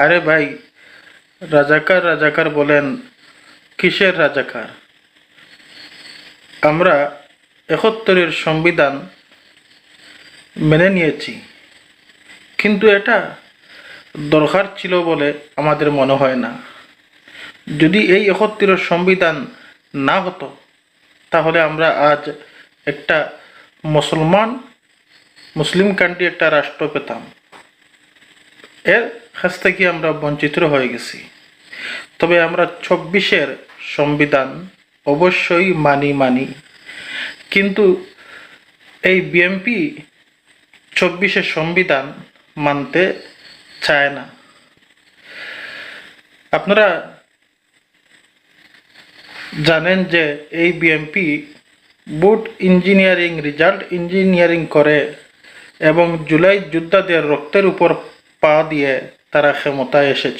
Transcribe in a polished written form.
আরে ভাই, রাজাকার রাজাকার বলেন, কিসের রাজাকার? আমরা ৭১-এর সংবিধান মেনে নিয়েছি, কিন্তু এটা দরকার ছিল বলে আমাদের মনে হয় না। যদি এই ৭১-এর সংবিধান না হতো, তাহলে আমরা আজ একটা মুসলিম কান্ট্রি, একটা রাষ্ট্র পেতাম। এর কাছ থেকে আমরা বঞ্চিত হয়ে গেছি। তবে আমরা ২৪-এর সংবিধান অবশ্যই মানি, কিন্তু এই বিএনপি ২৪-এর সংবিধান মানতে চায় না। আপনারা জানেন যে এই বিএনপি বুট ইঞ্জিনিয়ারিং, রেজাল্ট ইঞ্জিনিয়ারিং করে এবং জুলাই যোদ্ধাদের রক্তের উপর পা দিয়ে তারা ক্ষমতায় এসেছে।